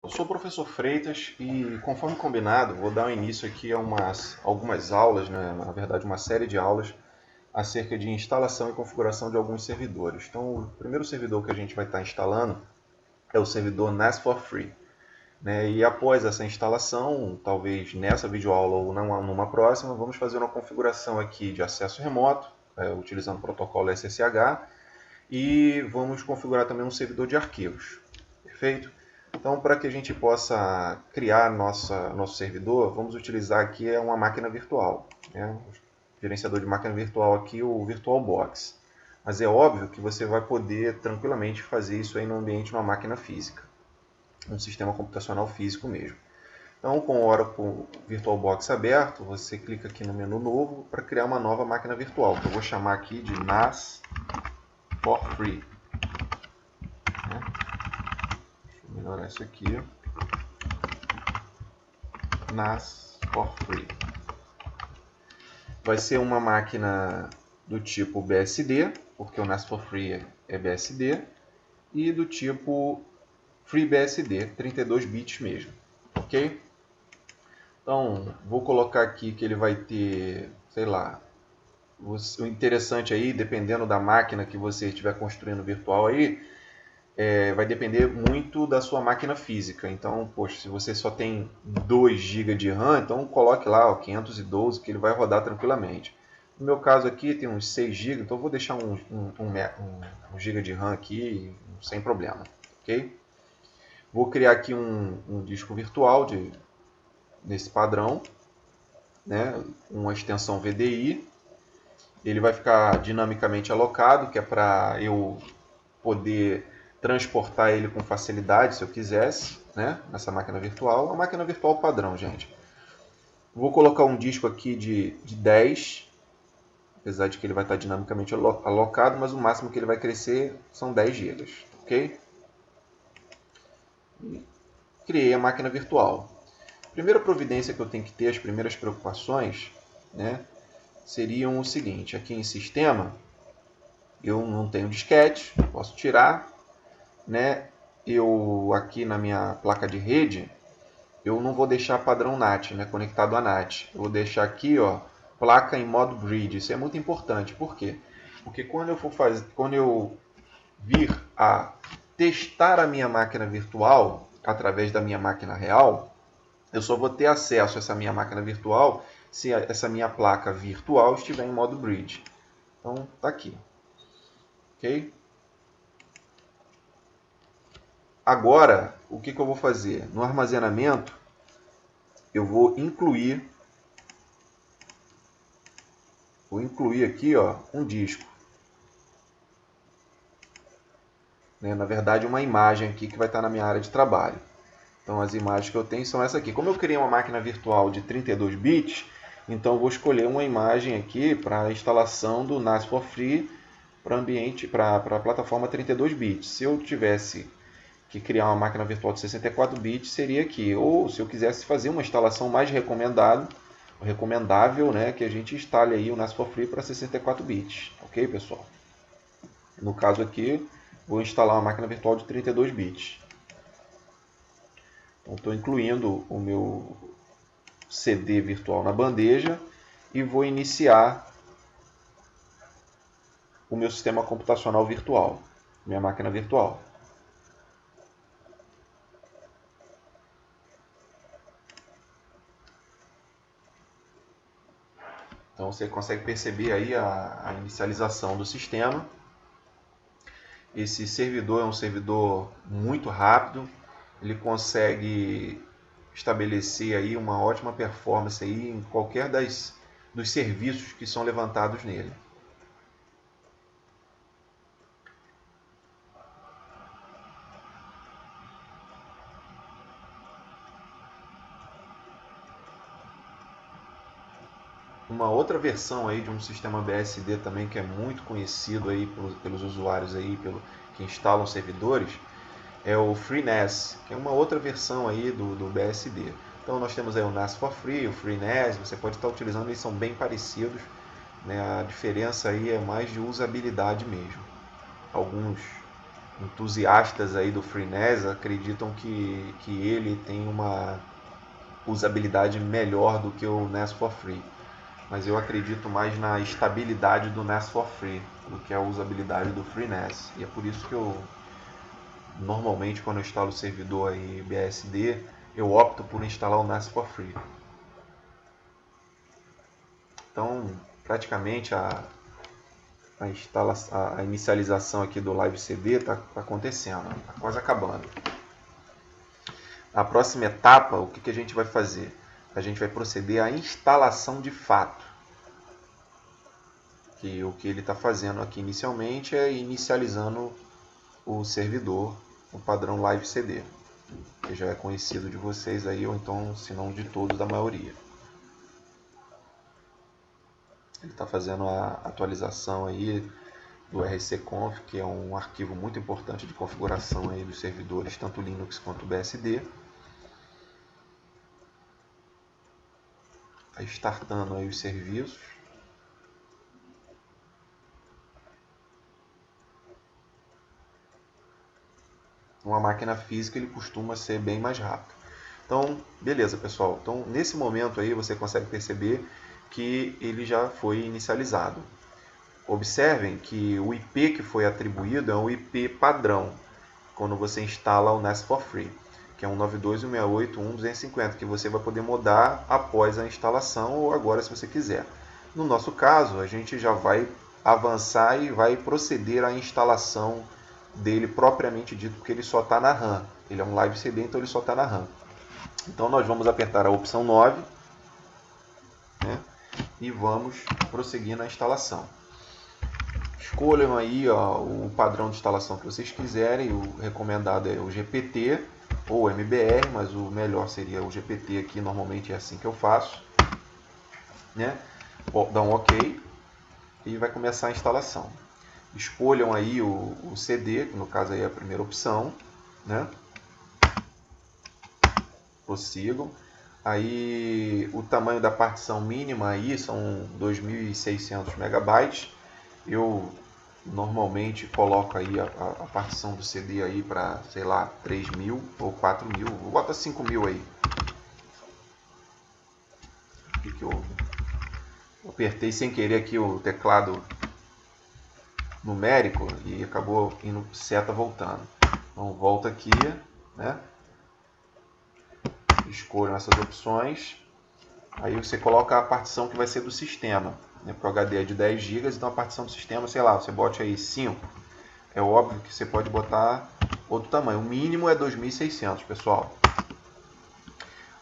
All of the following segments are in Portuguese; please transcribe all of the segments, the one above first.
Eu sou o professor Freitas e, conforme combinado, vou dar início aqui a algumas aulas, né? Na verdade uma série de aulas acerca de instalação e configuração de alguns servidores. Então, o primeiro servidor que a gente vai estar instalando é o servidor NAS for Free. Né? E após essa instalação, talvez nessa videoaula ou numa próxima, vamos fazer uma configuração aqui de acesso remoto, utilizando o protocolo SSH, e vamos configurar também um servidor de arquivos. Perfeito? Então, para que a gente possa criar nosso servidor, vamos utilizar aqui uma máquina virtual. Né? O gerenciador de máquina virtual aqui, o VirtualBox. Mas é óbvio que você vai poder tranquilamente fazer isso aí no ambiente de uma máquina física. Um sistema computacional físico mesmo. Então, com o Oracle VirtualBox aberto, você clica aqui no menu novo para criar uma nova máquina virtual, que eu vou chamar aqui de NAS for Free. Deixa eu melhorar isso aqui. NAS for Free. Vai ser uma máquina do tipo BSD, porque o NAS for Free é BSD, e do tipo FreeBSD, 32 bits mesmo, ok? Então, vou colocar aqui que ele vai ter, sei lá, o interessante aí, dependendo da máquina que você estiver construindo virtual aí, vai depender muito da sua máquina física. Então, poxa, se você só tem 2 GB de RAM, então coloque lá 512 que ele vai rodar tranquilamente. No meu caso aqui tem uns 6 GB, então eu vou deixar um GB de RAM aqui sem problema, ok? Vou criar aqui um disco virtual nesse padrão, né? Uma extensão VDI. Ele vai ficar dinamicamente alocado, que é para eu poder transportar ele com facilidade, se eu quisesse, né? Nessa máquina virtual. Uma máquina virtual padrão, gente. Vou colocar um disco aqui de 10, apesar de que ele vai estar dinamicamente alocado, mas o máximo que ele vai crescer são 10 GB, ok? E criei a máquina virtual. A primeira providência que eu tenho que ter, as primeiras preocupações, né, seriam o seguinte: aqui em sistema, eu não tenho disquete, posso tirar, né? Eu aqui na minha placa de rede, eu não vou deixar padrão NAT, né, conectado a NAT. Eu vou deixar aqui, ó, placa em modo bridge. Isso é muito importante. Por quê? Porque quando eu vir a testar a minha máquina virtual através da minha máquina real, eu só vou ter acesso a essa minha máquina virtual se essa minha placa virtual estiver em modo bridge. Então, tá aqui. Ok? Agora, o que eu vou fazer? No armazenamento, eu vou incluir aqui, ó, um disco. Né? Na verdade, uma imagem aqui que vai estar na minha área de trabalho. Então, as imagens que eu tenho são essa aqui. Como eu criei uma máquina virtual de 32 bits, então eu vou escolher uma imagem aqui para a instalação do NAS for Free para a plataforma 32 bits. Se eu tivesse que criar uma máquina virtual de 64 bits, seria aqui. Ou se eu quisesse fazer uma instalação mais recomendável, né, que a gente instale aí o NAS for Free para 64 bits. Ok, pessoal? No caso aqui, vou instalar uma máquina virtual de 32 bits. Então, estou incluindo o meu CD virtual na bandeja e vou iniciar o meu sistema computacional virtual, minha máquina virtual. Então você consegue perceber aí a inicialização do sistema. Esse servidor é um servidor muito rápido, ele consegue estabelecer aí uma ótima performance aí em qualquer dos serviços que são levantados nele. Uma outra versão aí de um sistema BSD também que é muito conhecido aí pelos usuários aí, que instalam servidores, é o FreeNAS, que é uma outra versão aí do BSD. Então nós temos aí o NAS for Free, o FreeNAS, você pode estar utilizando, eles são bem parecidos, né? A diferença aí é mais de usabilidade mesmo. Alguns entusiastas aí do FreeNAS acreditam que ele tem uma usabilidade melhor do que o NAS for Free. Mas eu acredito mais na estabilidade do NAS for Free do que a usabilidade do FreeNAS. E é por isso que eu, normalmente, quando eu instalo o servidor aí BSD, eu opto por instalar o NAS for Free. Então, praticamente a inicialização aqui do Live CD está acontecendo, está quase acabando. A próxima etapa, o que a gente vai fazer? A gente vai proceder à instalação de fato. Que o que ele está fazendo aqui inicialmente é inicializando o servidor, o padrão Live CD, que já é conhecido de vocês aí, ou então, se não de todos, da maioria. Ele está fazendo a atualização aí do rcconf, que é um arquivo muito importante de configuração aí dos servidores, tanto Linux quanto BSD. Está startando aí os serviços. Uma máquina física ele costuma ser bem mais rápido. Então, beleza, pessoal. Então, nesse momento aí você consegue perceber que ele já foi inicializado. Observem que o IP que foi atribuído é um IP padrão, quando você instala o NAS for Free, que é 192.168.1.250, que você vai poder mudar após a instalação ou agora se você quiser. No nosso caso, a gente já vai avançar e vai proceder à instalação dele propriamente dito, porque ele só está na RAM. Ele é um Live CD, então ele só está na RAM. Então nós vamos apertar a opção 9, né, e vamos prosseguir na instalação. Escolham aí o padrão de instalação que vocês quiserem. O recomendado é o GPT ou o MBR, mas o melhor seria o GPT aqui, normalmente é assim que eu faço, né? Dá um OK e vai começar a instalação. Escolham aí o CD, que no caso aí é a primeira opção, né? Prossigam. Aí o tamanho da partição mínima aí são 2.600 megabytes. Eu normalmente coloco aí a partição do CD aí para, sei lá, 3.000 ou 4.000, bota 5.000 aí. Que eu apertei sem querer aqui o teclado numérico e acabou indo seta voltando. Então volta aqui, né? Escolham essas opções. Aí você coloca a partição que vai ser do sistema. Para o HD é de 10 GB, então a partição do sistema, sei lá, você bote aí 5. É óbvio que você pode botar outro tamanho. O mínimo é 2.600, pessoal.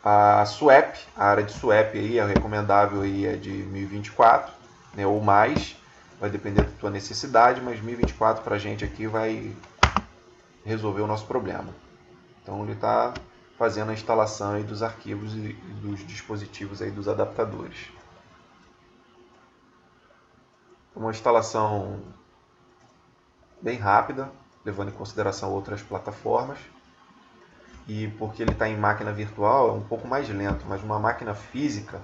A swap, a área de swap aí, é recomendável aí é de 1024, né, ou mais. Vai depender da tua necessidade, mas 1024 para a gente aqui vai resolver o nosso problema. Então ele está fazendo a instalação aí dos arquivos e dos dispositivos aí dos adaptadores. Uma instalação bem rápida, levando em consideração outras plataformas. E porque ele está em máquina virtual é um pouco mais lento, mas uma máquina física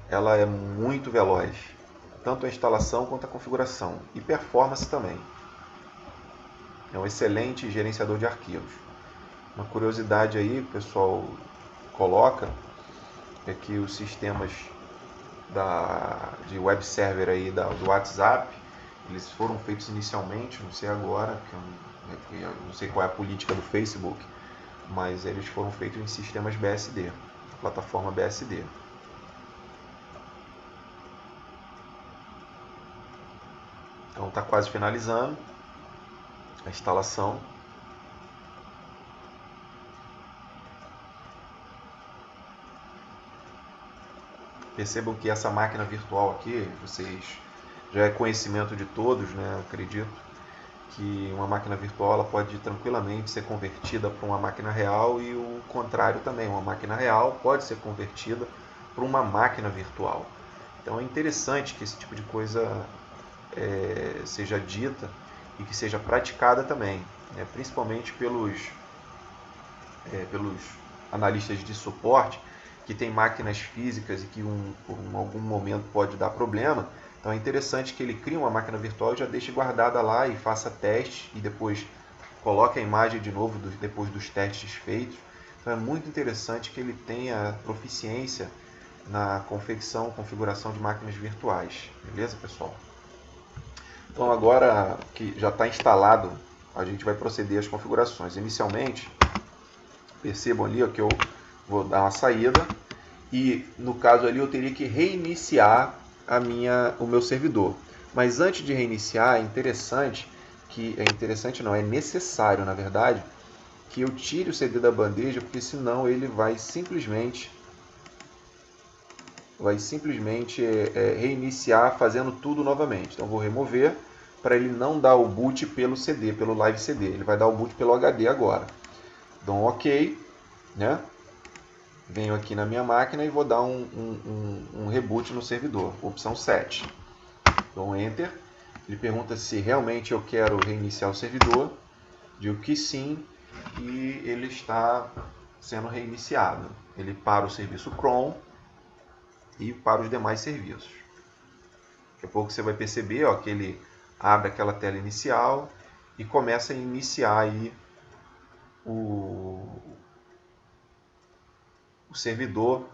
ela é muito veloz, tanto a instalação quanto a configuração e performance também. É um excelente gerenciador de arquivos. Uma curiosidade aí, o pessoal coloca, é que os sistemas de web server aí do WhatsApp, eles foram feitos inicialmente, não sei agora, eu não sei qual é a política do Facebook, mas eles foram feitos em sistemas BSD, plataforma BSD. Então está quase finalizando a instalação. Percebam que essa máquina virtual aqui, vocês já é conhecimento de todos, né? Acredito que uma máquina virtual ela pode tranquilamente ser convertida para uma máquina real e o contrário também, uma máquina real pode ser convertida para uma máquina virtual. Então é interessante que esse tipo de coisa seja dita e que seja praticada também, né? Principalmente pelos analistas de suporte que tem máquinas físicas e que por algum momento pode dar problema. Então é interessante que ele crie uma máquina virtual e já deixe guardada lá e faça teste e depois, coloca a imagem de novo depois dos testes feitos. Então é muito interessante que ele tenha proficiência na configuração de máquinas virtuais. Beleza, pessoal? Então agora que já está instalado, a gente vai proceder às configurações. Inicialmente, percebam ali ó, que eu vou dar uma saída e no caso ali eu teria que reiniciar o meu servidor. Mas antes de reiniciar, é necessário, na verdade, que eu tire o CD da bandeja, porque senão ele vai simplesmente reiniciar fazendo tudo novamente. Então vou remover para ele não dar o boot pelo CD, pelo Live CD. Ele vai dar o boot pelo HD agora. Dou um OK, né? Venho aqui na minha máquina e vou dar um reboot no servidor, opção 7. Dou um Enter. Ele pergunta se realmente eu quero reiniciar o servidor. Digo que sim e ele está sendo reiniciado. Ele para o serviço Chrome e para os demais serviços. Daqui a pouco você vai perceber ó, que ele abre aquela tela inicial e começa a iniciar aí o servidor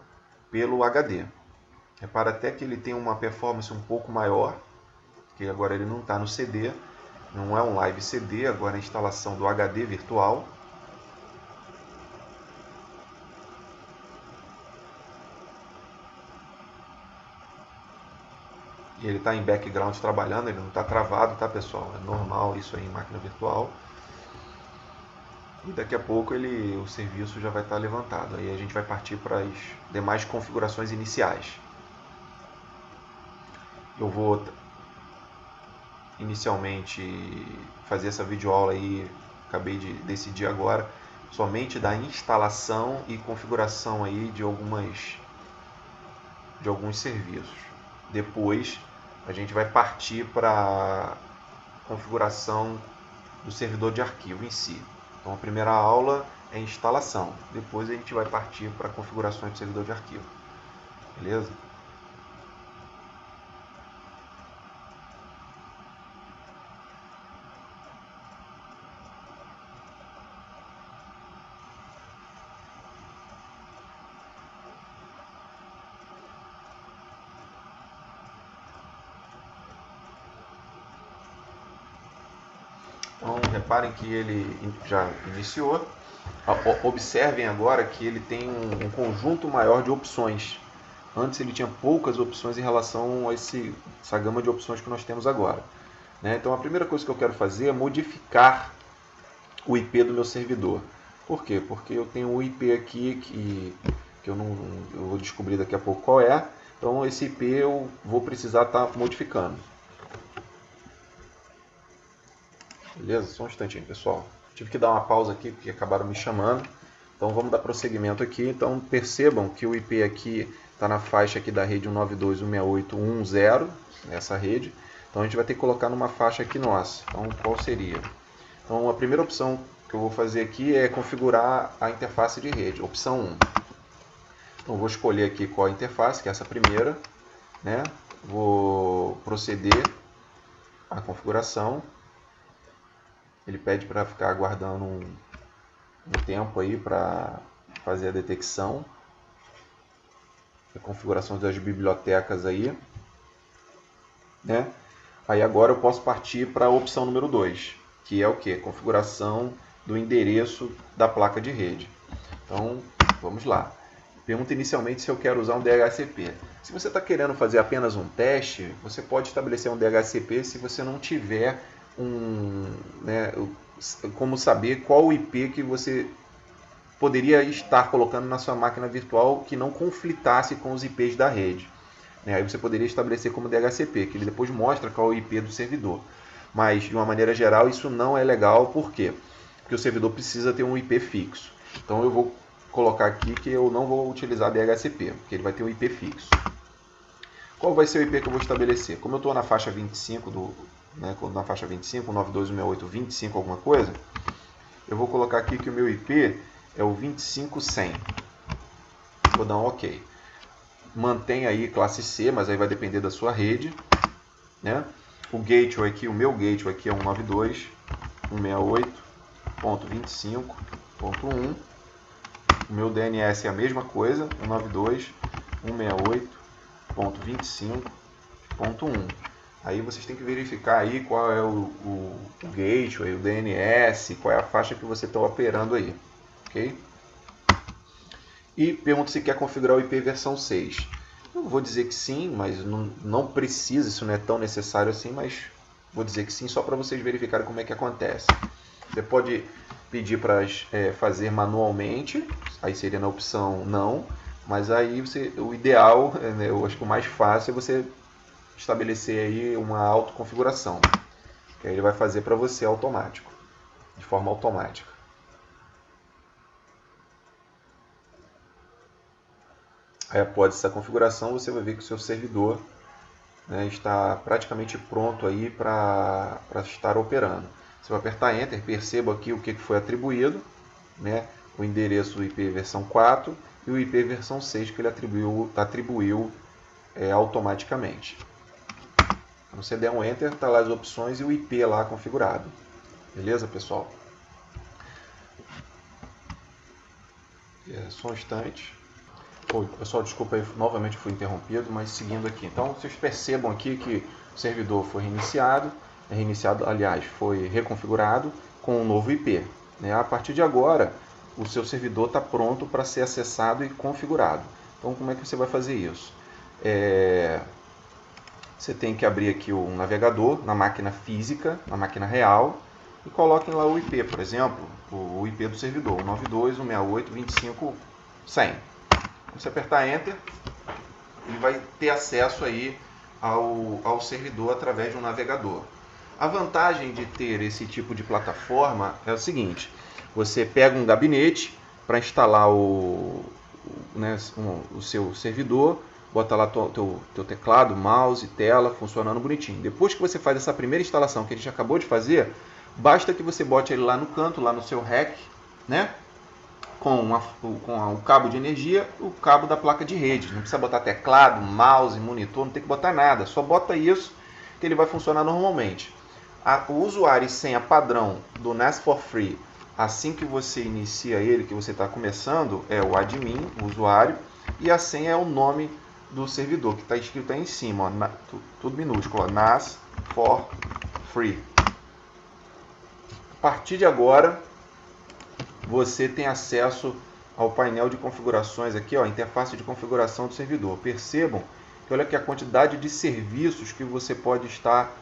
pelo HD. Repara até que ele tem uma performance um pouco maior, que agora ele não está no CD, não é um Live CD, agora é a instalação do HD virtual. E ele está em background trabalhando, ele não está travado, tá pessoal? É normal isso aí em máquina virtual. E daqui a pouco o serviço já vai estar levantado. Aí a gente vai partir para as demais configurações iniciais. Eu vou inicialmente fazer essa videoaula aí, acabei de decidir agora, somente da instalação e configuração aí de alguns serviços. Depois a gente vai partir para a configuração do servidor de arquivo em si. Então a primeira aula é instalação, depois a gente vai partir para configurações do servidor de arquivo. Beleza? Então reparem que ele já iniciou. Observem agora que ele tem um conjunto maior de opções. Antes ele tinha poucas opções em relação a essa gama de opções que nós temos agora. Né? Então a primeira coisa que eu quero fazer é modificar o IP do meu servidor. Por quê? Porque eu tenho um IP aqui que eu vou descobrir daqui a pouco qual é. Então esse IP eu vou precisar estar modificando. Beleza? Só um instantinho, pessoal. Tive que dar uma pausa aqui porque acabaram me chamando. Então vamos dar prosseguimento aqui. Então percebam que o IP aqui está na faixa aqui da rede 192.168.1.0, nessa rede. Então a gente vai ter que colocar numa faixa aqui nossa. Então qual seria? Então a primeira opção que eu vou fazer aqui é configurar a interface de rede, opção 1. Então vou escolher aqui qual a interface, que é essa primeira, né? Vou proceder à configuração. Ele pede para ficar aguardando um tempo aí para fazer a detecção. A configuração das bibliotecas aí, né? Aí agora eu posso partir para a opção número 2, que é o que? Configuração do endereço da placa de rede. Então, vamos lá. Pergunta inicialmente se eu quero usar um DHCP. Se você está querendo fazer apenas um teste, você pode estabelecer um DHCP se você não tiver como saber qual o IP que você poderia estar colocando na sua máquina virtual que não conflitasse com os IPs da rede. Aí você poderia estabelecer como DHCP, que ele depois mostra qual é o IP do servidor. Mas, de uma maneira geral, isso não é legal. Por quê? Porque o servidor precisa ter um IP fixo. Então eu vou colocar aqui que eu não vou utilizar DHCP, porque ele vai ter um IP fixo. Qual vai ser o IP que eu vou estabelecer? Como eu estou na faixa 25, na faixa 25, 92.168.25 alguma coisa, eu vou colocar aqui que o meu IP é o 25.100. Vou dar um OK. Mantém aí classe C, mas aí vai depender da sua rede, né? O gateway aqui, o meu gateway aqui é 192.168. 192.25.1. O meu DNS é a mesma coisa, 192.168.25.1. Aí vocês têm que verificar aí qual é o gateway, o DNS, qual é a faixa que você está operando aí, ok? E pergunta se quer configurar o IP versão 6. Eu vou dizer que sim, mas não precisa, isso não é tão necessário assim, mas vou dizer que sim, só para vocês verificarem como é que acontece. Você pode pedir para fazer manualmente, aí seria na opção não, mas aí o ideal, né, eu acho que o mais fácil é você estabelecer aí uma autoconfiguração, que aí ele vai fazer para você automático, de forma automática. Aí após essa configuração você vai ver que o seu servidor, né, está praticamente pronto aí para estar operando. Você vai apertar Enter, perceba aqui o que foi atribuído, né, o endereço IP versão 4 e o IP versão 6 que ele atribuiu automaticamente. Quando você der um Enter, está lá as opções e o IP lá configurado. Beleza, pessoal? Só um instante. Pessoal, desculpa aí, novamente fui interrompido, mas seguindo aqui. Então, vocês percebam aqui que o servidor foi reiniciado, aliás, foi reconfigurado com um novo IP. Né? A partir de agora, o seu servidor está pronto para ser acessado e configurado. Então, como é que você vai fazer isso? Você tem que abrir aqui um navegador na máquina física, na máquina real, e coloquem lá o IP, por exemplo, o IP do servidor, 192.168.25.100. Você apertar Enter, ele vai ter acesso aí ao servidor através de um navegador. A vantagem de ter esse tipo de plataforma é o seguinte: você pega um gabinete para instalar o seu servidor, bota lá teu teclado, mouse, tela, funcionando bonitinho. Depois que você faz essa primeira instalação que a gente acabou de fazer, basta que você bote ele lá no canto, lá no seu rack, né? Com o cabo de energia, o cabo da placa de rede. Não precisa botar teclado, mouse, monitor, não tem que botar nada. Só bota isso que ele vai funcionar normalmente. O usuário e senha padrão do NAS for Free, assim que você inicia ele, que você está começando, é o admin, o usuário, e a senha é o nome do servidor, que está escrito aí em cima, ó, tudo minúsculo, ó, NAS for Free. A partir de agora, você tem acesso ao painel de configurações aqui, ó, interface de configuração do servidor. Percebam que olha aqui a quantidade de serviços que você pode estar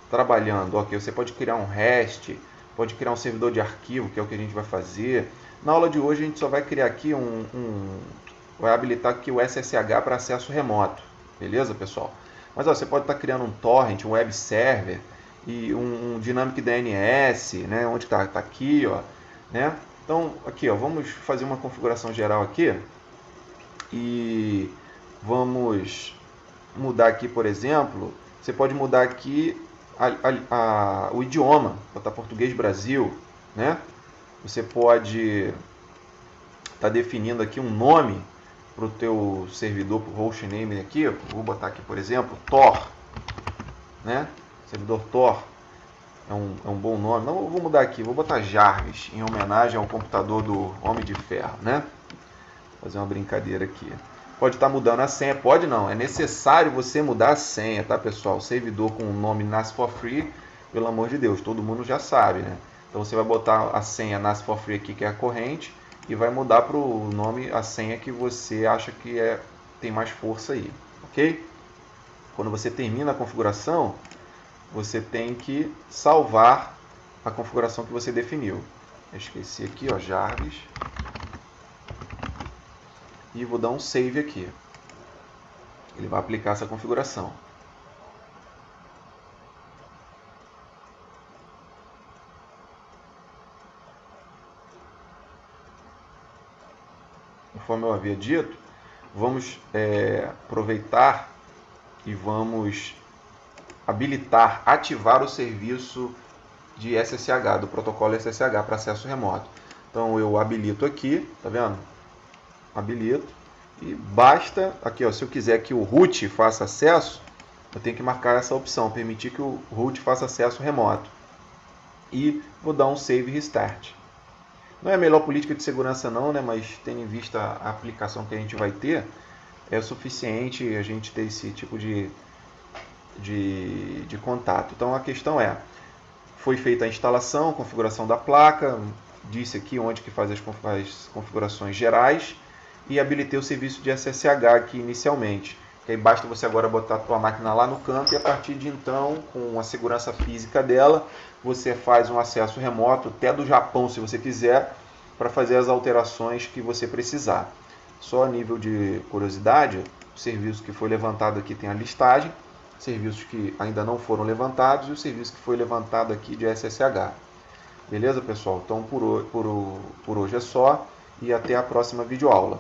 trabalhando. Ok, você pode criar um REST, pode criar um servidor de arquivo, que é o que a gente vai fazer. Na aula de hoje a gente só vai criar aqui vai habilitar aqui o SSH para acesso remoto, beleza, pessoal? Mas ó, você pode estar criando um torrent, um web server e um dynamic DNS, né? Onde está? Está aqui, ó, né? Então, aqui, ó, vamos fazer uma configuração geral aqui e vamos mudar aqui, por exemplo, você pode mudar aqui o idioma, botar português Brasil, né? Você pode estar definindo aqui um nome para o teu servidor, para o hostname aqui, vou botar aqui, por exemplo, Tor, né? Servidor Tor. É um bom nome. Não, eu vou mudar aqui, vou botar Jarvis, em homenagem ao computador do Homem de Ferro, né? Vou fazer uma brincadeira aqui. Pode estar mudando a senha, pode não. É necessário você mudar a senha, tá, pessoal? O servidor com o nome NAS for Free, pelo amor de Deus, todo mundo já sabe, né? Então você vai botar a senha NAS for Free aqui, que é a corrente, e vai mudar para o nome, a senha que você acha que tem mais força aí, ok? Quando você termina a configuração, você tem que salvar a configuração que você definiu. Eu esqueci aqui, ó, Jarvis. E vou dar um save aqui. Ele vai aplicar essa configuração. Conforme eu havia dito, vamos aproveitar e vamos habilitar, ativar o serviço de SSH, do protocolo SSH para acesso remoto. Então eu habilito aqui, tá vendo? Habilito e basta, aqui ó, se eu quiser que o root faça acesso, eu tenho que marcar essa opção, permitir que o root faça acesso remoto. E vou dar um save restart. Não é a melhor política de segurança não, né? Mas tendo em vista a aplicação que a gente vai ter, é o suficiente a gente ter esse tipo de contato. Então a questão é, foi feita a instalação, configuração da placa, disse aqui onde que faz as configurações gerais e habilitei o serviço de SSH aqui inicialmente. Que aí basta você agora botar a tua máquina lá no canto e a partir de então, com a segurança física dela, você faz um acesso remoto, até do Japão se você quiser, para fazer as alterações que você precisar. Só a nível de curiosidade, o serviço que foi levantado aqui tem a listagem, serviços que ainda não foram levantados e o serviço que foi levantado aqui de SSH. Beleza, pessoal? Então, por hoje é só e até a próxima videoaula.